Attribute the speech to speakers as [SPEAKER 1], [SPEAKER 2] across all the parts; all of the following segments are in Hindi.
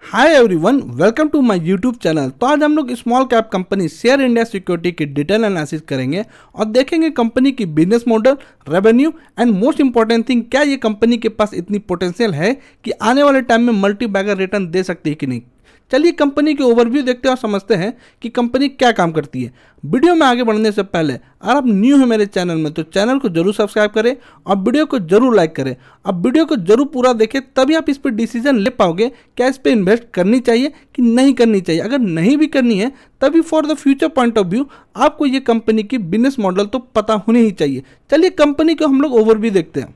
[SPEAKER 1] Hi everyone, welcome to my YouTube channel. तो आज हम लोग small cap company share India security की डिटेल एनालिसिस करेंगे और देखेंगे कंपनी की business model, revenue and most important thing, क्या ये कंपनी के पास इतनी पोटेंशियल है कि आने वाले टाइम में मल्टी बैगर रिटर्न दे सकती है कि नहीं। चलिए कंपनी के ओवरव्यू देखते हैं और समझते हैं कि कंपनी क्या काम करती है। वीडियो में आगे बढ़ने से पहले अगर आप न्यू हैं मेरे चैनल में तो चैनल को जरूर सब्सक्राइब करें और वीडियो को जरूर लाइक करें। अब वीडियो को जरूर पूरा देखें, तभी आप इस पर डिसीजन ले पाओगे क्या इस पर इन्वेस्ट करनी चाहिए कि नहीं करनी चाहिए। अगर नहीं भी करनी है तभी for the future point of view आपको ये कंपनी की बिजनेस मॉडल तो पता होनी ही चाहिए। चलिए कंपनी को हम लोग ओवरव्यू देखते हैं।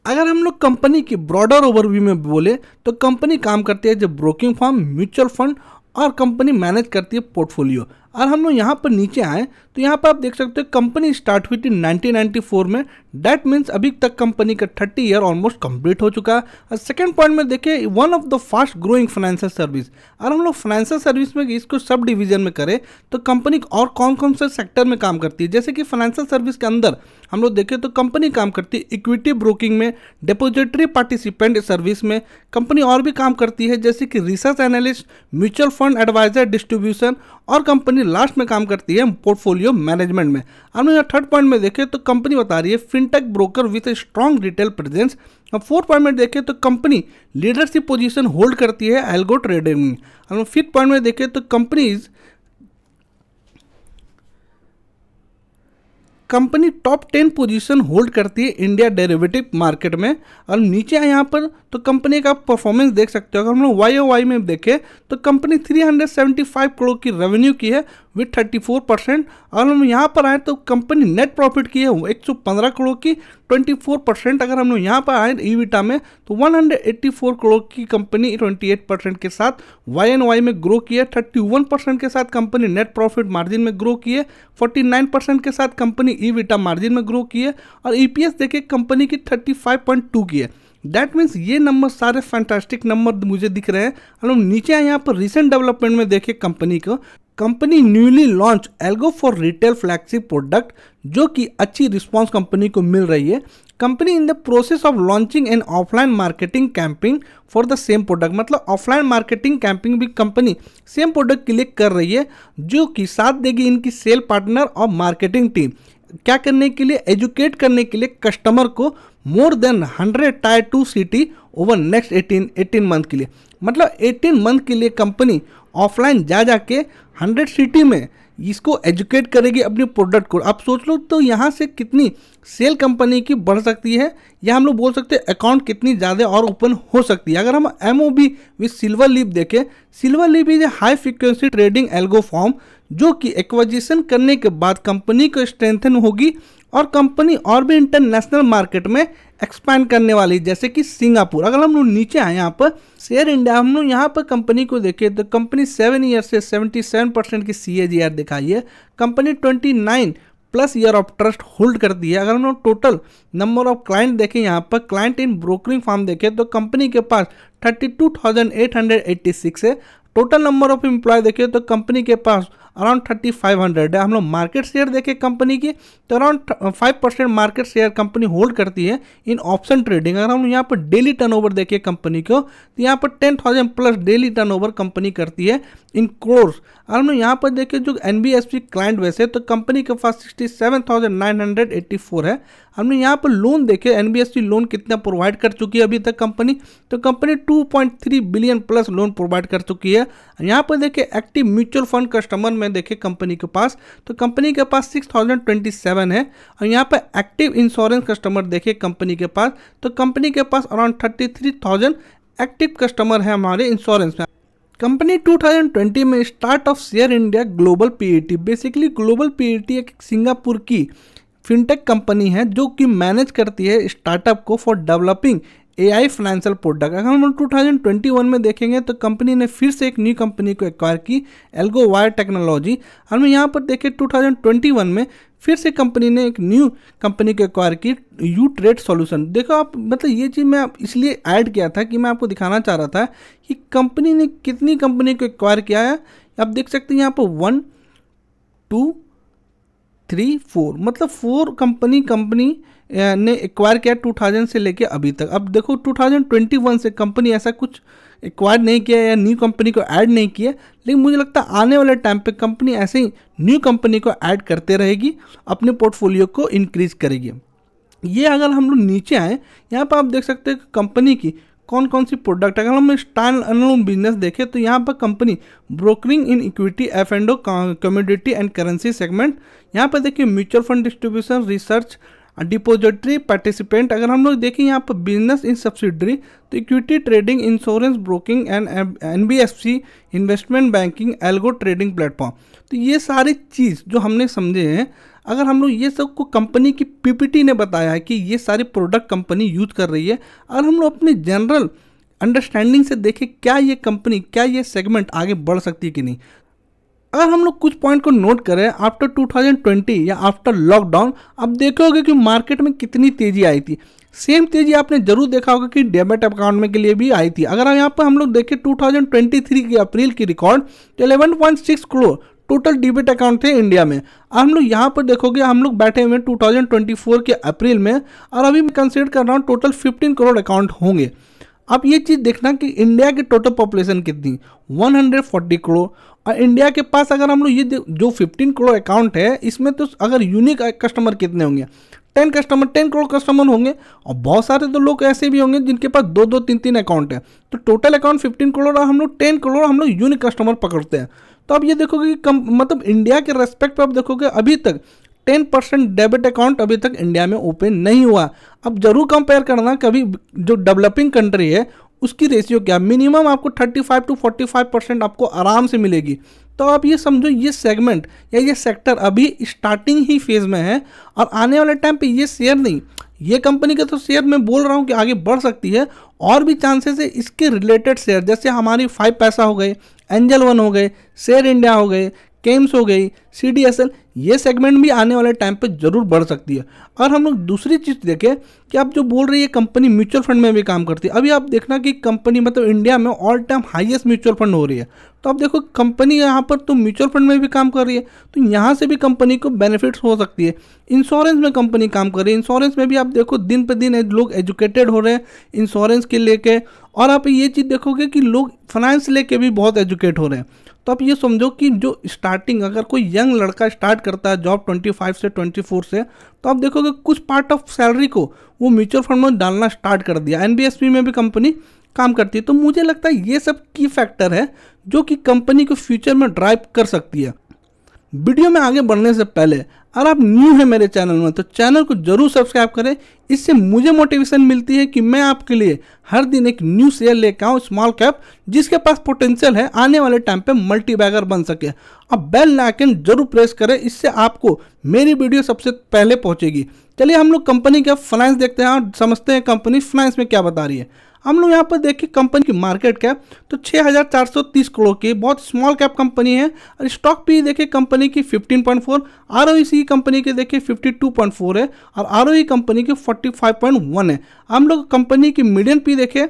[SPEAKER 1] अगर हम लोग कंपनी की ब्रॉडर ओवरव्यू में बोले तो कंपनी काम करती है जो ब्रोकिंग फर्म, म्यूचुअल फंड और कंपनी मैनेज करती है पोर्टफोलियो। और हम लोग यहाँ पर नीचे आए तो यहाँ पर आप देख सकते हो कंपनी स्टार्ट हुई थी 1994 में। डैट मीन्स अभी तक कंपनी का 30 ईयर ऑलमोस्ट कंप्लीट हो चुका है। और सेकंड पॉइंट में देखिए one of the fast growing financial service. और हम लोग फाइनेंशियल सर्विस में इसको सब डिवीजन में करें तो कंपनी और कौन कौन से सेक्टर में काम करती है। जैसे कि फाइनेंशियल सर्विस के अंदर हम लोग देखें तो कंपनी काम करती है इक्विटी ब्रोकिंग में, डिपॉजिटरी पार्टिसिपेंट सर्विस में। कंपनी और भी काम करती है जैसे कि research analyst, mutual fund adviser, distribution, और कंपनी लास्ट में काम करती है पोर्टफोलियो मैनेजमेंट में। हम यहाँ थर्ड पॉइंट में देखें तो कंपनी बता रही है fintech broker with a strong retail presence. अब फोर्थ पॉइंट में देखें तो कंपनी लीडरशिप पोजीशन होल्ड करती है एल्गो ट्रेडिंग में। हम फिफ्थ पॉइंट में देखें तो कंपनी टॉप 10 पोजीशन होल्ड करती है इंडिया डेरिवेटिव मार्केट में। और नीचे यहाँ पर तो कंपनी का परफॉर्मेंस देख सकते हो। अगर हम लोग YoY में देखें तो कंपनी 375 करोड़ की रेवेन्यू की है विथ 34%। और हम यहाँ पर आए तो कंपनी नेट प्रॉफिट की है 115 करोड़ की 24%। अगर हम लोग यहाँ पर आए ईबिटा में तो 184 करोड़ की कंपनी 28% के साथ YoY में ग्रो की है। 31% के साथ कंपनी नेट प्रॉफिट मार्जिन में ग्रो की है। 49% के साथ कंपनी ईबिटा मार्जिन में ग्रो की है। और EPS देखिए कंपनी की 35.2 की है। दैट मीन्स ये नंबर सारे फैंटास्टिक नंबर मुझे दिख रहे हैं। हम लोग नीचे आए यहाँ पर रिसेंट डेवलपमेंट में देखें कंपनी को। Company newly launch algo for retail flagship product, जो कि अच्छी रिस्पांस कंपनी को मिल रही है। Company in the process of launching an offline marketing campaign for the same product, मतलब ऑफलाइन मार्केटिंग कैंपेन भी कंपनी सेम प्रोडक्ट के लिए कर रही है, जो कि साथ देगी इनकी सेल पार्टनर और मार्केटिंग टीम। क्या करने के लिए? एजुकेट करने के लिए कस्टमर को more than 100 tyre 2 city over next 18 month के लिए। मतलब 18 मंथ के लिए कंपनी ऑफलाइन जा जाके 100 सिटी में इसको एजुकेट करेगी अपने प्रोडक्ट को। आप सोच लो तो यहाँ से कितनी सेल कंपनी की बढ़ सकती है, या हम लोग बोल सकते हैं अकाउंट कितनी ज़्यादा और ओपन हो सकती है। अगर हम MOB विथ सिल्वर लीफ देखें, silver leaf is a high frequency trading algo form, जो कि एक्विजिशन करने के बाद कंपनी को स्ट्रेंथन होगी और कंपनी और भी इंटरनेशनल मार्केट में एक्सपैंड करने वाली, जैसे कि सिंगापुर। अगर हम लोग नीचे आए यहाँ पर शेयर इंडिया, हम लोग यहाँ पर कंपनी को देखें तो कंपनी 7 ईयर से 77% की CAGR दिखाई है। Company 29 plus year of trust hold करती है। अगर हम लोग टोटल नंबर ऑफ क्लाइंट देखें, यहाँ पर क्लाइंट इन ब्रोकरिंग फर्म देखें तो कंपनी के पास 32,886 है। टोटल नंबर ऑफ एम्प्लॉय देखें तो कंपनी के पास अराउंड 3500 है। हम लोग मार्केट शेयर देखें कंपनी की तो around 5% market share company hold करती है इन ऑप्शन ट्रेडिंग। अगर हम यहाँ पर डेली टर्नओवर देखें कंपनी को तो यहाँ पर 10,000 प्लस डेली टर्नओवर कंपनी करती है इन क्रोर्स। और हम लोग यहाँ पर देखें जो NBFC क्लाइंट वैसे तो कंपनी के पास 67,984 है। हमने यहाँ पर लोन देखे NBFC लोन कितना प्रोवाइड कर चुकी है अभी तक कंपनी, तो company 2.3 billion plus lone provide कर चुकी है। यहाँ पर देखे एक्टिव म्यूचुअल फंड कस्टमर में देखे कंपनी के पास तो कंपनी के पास 6027 है। और यहाँ पर एक्टिव इंश्योरेंस कस्टमर देखे कंपनी के पास तो कंपनी के पास अराउंड 33,000 एक्टिव कस्टमर है हमारे इंश्योरेंस में। कंपनी 2020 में start of share India global PET, basically global PET एक सिंगापुर की फिनटेक कंपनी है जो कि मैनेज करती है स्टार्टअप को for developing AI financial product. अगर हम 2021 में देखेंगे तो कंपनी ने फिर से एक न्यू कंपनी को एक्वायर की एल्गो वायर टेक्नोलॉजी। हम यहाँ पर देखें 2021 में फिर से कंपनी ने एक न्यू कंपनी को एक्वायर की यू ट्रेड सॉल्यूशन। देखो आप, मतलब ये चीज़ मैं इसलिए ऐड किया था कि मैं आपको दिखाना चाह रहा था कि कंपनी ने कितनी कंपनी को एक्वायर किया है। आप देख सकते हैं यहाँ पर 1 2 4 मतलब 4 कंपनी ने एक्वायर किया 2000 से लेके अभी तक। अब देखो 2021 से कंपनी ऐसा कुछ एक्वायर नहीं किया या न्यू कंपनी को ऐड नहीं किया, लेकिन मुझे लगता है आने वाले टाइम पे कंपनी ऐसे ही न्यू कंपनी को ऐड करते रहेगी, अपने पोर्टफोलियो को इंक्रीज करेगी। ये अगर हम लोग नीचे आए, यहाँ पर आप देख सकते हैं कंपनी की कौन कौन सी प्रोडक्ट, अगर हम स्टैंड अलोन बिजनेस देखें तो यहाँ पर company brokering in equity, F&O, commodity and currency segment, यहाँ पर देखिए mutual fund distribution, research, depository participant. अगर हम लोग देखें यहाँ पर बिजनेस इन सब्सिडरी तो equity trading, insurance broking and NBFC, investment banking, algo trading platform. तो ये सारी चीज़ जो हमने समझे हैं, अगर हम लोग ये सब को कंपनी की PPT ने बताया है कि ये सारे प्रोडक्ट कंपनी यूज कर रही है, और हम लोग अपनी जनरल अंडरस्टैंडिंग से देखें क्या ये कंपनी, क्या ये सेगमेंट आगे बढ़ सकती है कि नहीं। अगर हम लोग कुछ पॉइंट को नोट करें आफ्टर 2020 या आफ्टर लॉकडाउन, अब देखोगे कि मार्केट में कितनी तेजी आई थी। सेम तेजी आपने जरूर देखा होगा कि डेबिट अकाउंट में के लिए भी आई थी। अगर यहाँ पर हम लोग देखें 2023 के अप्रैल की रिकॉर्ड तो 11.6 करोड़ टोटल डेबिट अकाउंट थे इंडिया में। हम लोग यहाँ पर देखोगे हम लोग बैठे हुए 2024 के अप्रैल में, और अभी मैं कंसीडर कर रहा हूँ टोटल 15 करोड़ अकाउंट होंगे। अब ये चीज़ देखना कि इंडिया की टोटल पॉपुलेशन कितनी, 140 करोड़, और इंडिया के पास अगर हम लोग ये जो 15 करोड़ अकाउंट है, इसमें तो अगर यूनिक कस्टमर कितने होंगे, 10 करोड़ कस्टमर होंगे, और बहुत सारे तो लोग ऐसे भी होंगे जिनके पास 2-2, 3-3 अकाउंट है। तो टोटल अकाउंट 15 करोड़ और हम लोग 10 करोड़ हम लोग यूनिक कस्टमर पकड़ते हैं। तो अब ये देखोगे कि मतलब इंडिया के रेस्पेक्ट पे आप देखोगे अभी तक 10% डेबिट अकाउंट अभी तक इंडिया में ओपन नहीं हुआ। अब जरूर कंपेयर करना कभी जो डेवलपिंग कंट्री है उसकी रेशियो क्या, मिनिमम आपको 35 to 45% आपको आराम से मिलेगी। तो आप ये समझो ये सेगमेंट या ये सेक्टर अभी स्टार्टिंग ही फेज में है, और आने वाले टाइम पे ये शेयर नहीं, ये कंपनी का तो शेयर मैं बोल रहा हूँ कि आगे बढ़ सकती है, और भी चांसेस है इसके रिलेटेड शेयर, जैसे हमारी 5 पैसा हो गए, एंजल वन हो गए, शेयर इंडिया हो गए, केम्स हो गई, CDSL, ये सेगमेंट भी आने वाले टाइम पे जरूर बढ़ सकती है। और हम लोग दूसरी चीज़ देखें कि आप जो बोल रही है कंपनी म्यूचुअल फंड में भी काम करती है, अभी आप देखना कि कंपनी मतलब इंडिया में all time highest mutual fund हो रही है। तो आप देखो कंपनी यहाँ पर तो म्यूचुअल फंड में भी काम कर रही है, तो यहाँ से भी कंपनी को बेनिफिट्स हो सकती है। इंश्योरेंस में कंपनी काम कर रही है, इंश्योरेंस में भी आप देखो दिन पे दिन लोग एजुकेटेड हो रहे हैं इंश्योरेंस के लेके, और आप ये चीज़ देखोगे कि लोग फाइनेंस लेके भी बहुत एजुकेट हो रहे हैं। तो आप ये समझो कि जो स्टार्टिंग अगर कोई यंग लड़का स्टार्ट करता है जॉब 25 से 24 से, तो आप देखोगे कुछ पार्ट ऑफ सैलरी को वो म्यूचुअल फंड में डालना स्टार्ट कर दिया। NBFC में भी कंपनी काम करती है। तो मुझे लगता है ये सब की फैक्टर है जो कि कंपनी को फ्यूचर में ड्राइव कर सकती है। वीडियो में आगे बढ़ने से पहले अगर आप न्यू हैं मेरे चैनल में तो चैनल को जरूर सब्सक्राइब करें, इससे मुझे मोटिवेशन मिलती है कि मैं आपके लिए हर दिन एक न्यू शेयर लेकर आऊँ स्मॉल कैप, जिसके पास पोटेंशियल है आने वाले टाइम पे मल्टी बैगर बन सके। अब बेल आइकन जरूर प्रेस करें, इससे आपको मेरी वीडियो सबसे पहले पहुंचेगी। चलिए हम लोग कंपनी का फाइनेंस देखते हैं और समझते हैं कंपनी फाइनेंस में क्या बता रही है। हम लोग यहाँ पर देखें कंपनी की मार्केट कैप तो 6430 करोड़ की बहुत स्मॉल कैप कंपनी है, और स्टॉक पी देखें कंपनी की 15.4, ROIC कंपनी के देखें 52.4 है, और ROE कंपनी की 45.1 है। हम लोग कंपनी की मीडियन पी देखें,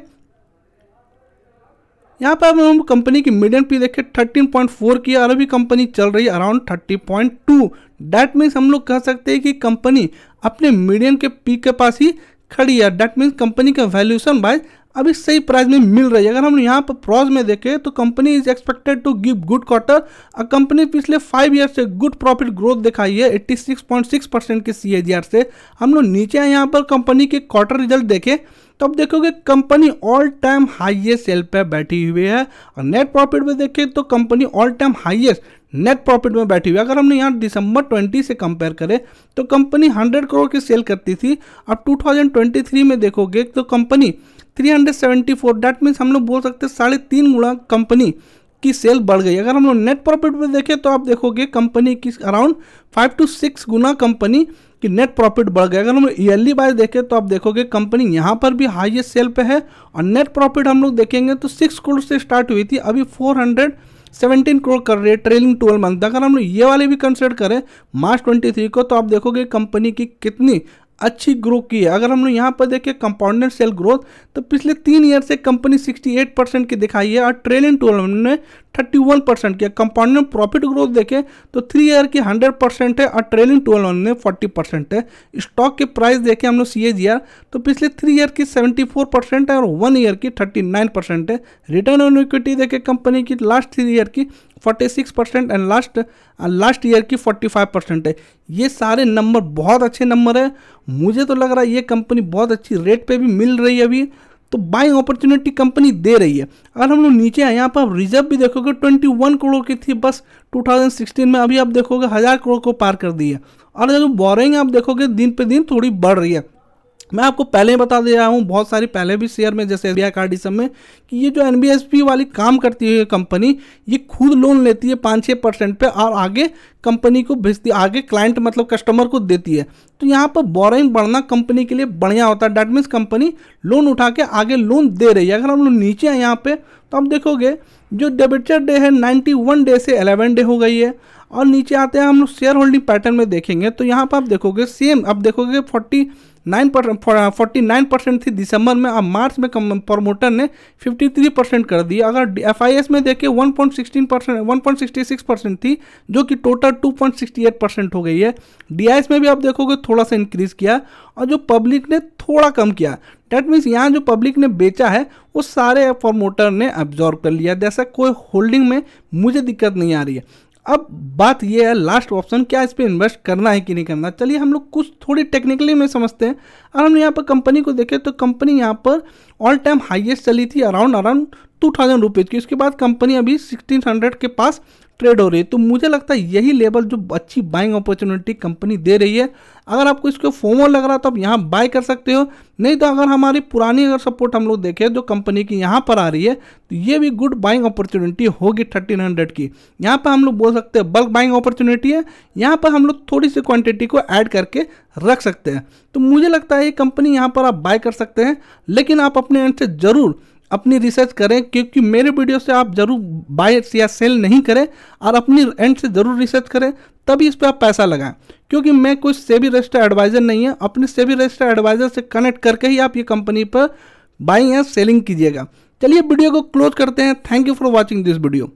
[SPEAKER 1] यहाँ पर हम कंपनी की मीडियन पी देखें 13.4 की, और अभी कंपनी चल रही है अराउंड 30.2। डैट मीन्स हम लोग कह सकते हैं कि कंपनी अपने मीडियन के पी के पास ही खड़ी है। डैट मीन्स कंपनी का वैल्यूएशन वाइज अभी सही प्राइस में मिल रही है। अगर हम यहाँ पर प्रॉज में देखें तो company is expected to give good quarter, और कंपनी पिछले 5 ईयर से गुड प्रॉफिट ग्रोथ दिखाई है 86.6% के CAGR से। हम लोग नीचे यहाँ पर कंपनी के क्वार्टर रिजल्ट देखें तो अब देखोगे company all time highest sale पे बैठी हुई है, और नेट प्रॉफिट में देखें तो company all time highest net profit में बैठी हुई है। अगर हमने यहाँ दिसंबर 20 से कंपेयर करें तो कंपनी 100 करोड़ की सेल करती थी, अब 2023 में देखोगे तो कंपनी 374, डैट मीन्स हम लोग बोल सकते हैं 3.5 गुना कंपनी की सेल बढ़ गई। अगर हम लोग नेट प्रॉफिट में देखें तो आप देखोगे कंपनी की अराउंड 5 to 6 गुना कंपनी की नेट प्रॉफिट बढ़ गया। अगर हम ईयरली वाइज देखें तो आप देखोगे कंपनी यहाँ पर भी हाईएस्ट सेल पे है, और नेट प्रॉफिट हम लोग देखेंगे तो 6 करोड़ से स्टार्ट हुई थी, अभी 417 करोड़ कर रही है ट्रेलिंग 12 मंथ। अगर हम लोग ये वाले भी कंसिडर करें मार्च 23 को तो आप देखोगे कंपनी की कितनी अच्छी ग्रो की है। अगर हम लोग यहाँ पर देखें कंपाउंडेड सेल ग्रोथ, तो पिछले 3 ईयर से कंपनी 68% की दिखाई है और ट्रेलिंग 12 ने 31% किया। कंपाउंडेड प्रॉफिट ग्रोथ देखें तो 3 ईयर की 100% है और ट्रेलिंग 12 में 40% है। स्टॉक के प्राइस देखें हम लोग CAGR, तो पिछले 3 ईयर की 74% है और 1 ईयर की 39% है। रिटर्न ऑन इक्विटी देखें कंपनी की लास्ट 3 ईयर की 46% एंड लास्ट ईयर की 45% है। ये सारे नंबर बहुत अच्छे नंबर है। मुझे तो लग रहा है ये कंपनी बहुत अच्छी रेट पे भी मिल रही है अभी, तो बाइंग अपॉर्चुनिटी कंपनी दे रही है। अगर हम लोग नीचे आए, यहाँ पर रिजर्व भी देखोगे 21 करोड़ की थी बस 2016 में, अभी आप देखोगे 1000 करोड़ को पार कर दी है। और जो बोरिंग आप देखोगे दिन पे दिन थोड़ी बढ़ रही है। मैं आपको पहले ही बता दे रहा हूँ, बहुत सारी पहले भी शेयर में जैसे SBI कार्ड सब में, कि ये जो NBFC वाली काम करती है कंपनी, ये खुद लोन लेती है 5-6% पे और आगे कंपनी को भेजती है, आगे क्लाइंट मतलब कस्टमर को देती है। तो यहाँ पर बोरिंग बढ़ना कंपनी के लिए बढ़िया होता है। डैट मीन्स कंपनी लोन उठा के आगे लोन दे रही है। अगर हम लोग नीचे आए यहाँ पे, तो आप देखोगे जो डिबेंचर डे है 91 डे से 11 डे हो गई है। और नीचे आते हैं हम लोग शेयर होल्डिंग पैटर्न में देखेंगे, तो यहाँ पर आप देखोगे सेम, आप देखोगे 49% थी दिसंबर में, अब मार्च में प्रमोटर ने 53% कर दी। अगर FIS में देखें 1.66% थी, जो कि टोटल 2.68% हो गई है। DIS में भी आप देखोगे थोड़ा सा इंक्रीज किया और जो पब्लिक ने थोड़ा कम किया। डैट मीन्स यहाँ जो पब्लिक ने बेचा है वो सारे प्रमोटर ने एब्जॉर्ब कर लिया। जैसा कोई होल्डिंग में मुझे दिक्कत नहीं आ रही है। अब बात ये है लास्ट ऑप्शन, क्या इस पर इन्वेस्ट करना है कि नहीं करना। चलिए हम लोग कुछ थोड़ी टेक्निकली में समझते हैं। अगर हम यहाँ पर कंपनी को देखें तो कंपनी यहाँ पर ऑल टाइम हाईएस्ट चली थी अराउंड 2000 रुपीज़ की। उसके बाद कंपनी अभी 1600 के पास ट्रेड हो रही है। तो मुझे लगता है यही लेवल जो अच्छी बाइंग अपॉर्चुनिटी कंपनी दे रही है। अगर आपको इसको फोमो लग रहा तो आप यहाँ बाय कर सकते हो, नहीं तो अगर हमारी पुरानी अगर सपोर्ट हम लोग देखें जो कंपनी की यहाँ पर आ रही है, तो ये भी गुड बाइंग अपॉर्चुनिटी होगी 1300 की। यहाँ पर हम लोग बोल सकते हैं बल्क बाइंग अपॉर्चुनिटी है। यहाँ पर हम लोग थोड़ी सी क्वांटिटी को ऐड करके रख सकते हैं। तो मुझे लगता है ये कंपनी यहाँ पर आप बाय कर सकते हैं, लेकिन आप अपने एंड से ज़रूर अपनी रिसर्च करें, क्योंकि मेरे वीडियो से आप जरूर बाय या सेल नहीं करें और अपनी एंड से जरूर रिसर्च करें, तभी इस पर आप पैसा लगाएं। क्योंकि मैं कोई सेबी रजिस्टर्ड एडवाइजर नहीं है, अपने सेबी रजिस्टर्ड एडवाइजर से कनेक्ट करके ही आप ये कंपनी पर बाइंग या सेलिंग कीजिएगा। चलिए वीडियो को क्लोज करते हैं। Thank you for watching this video.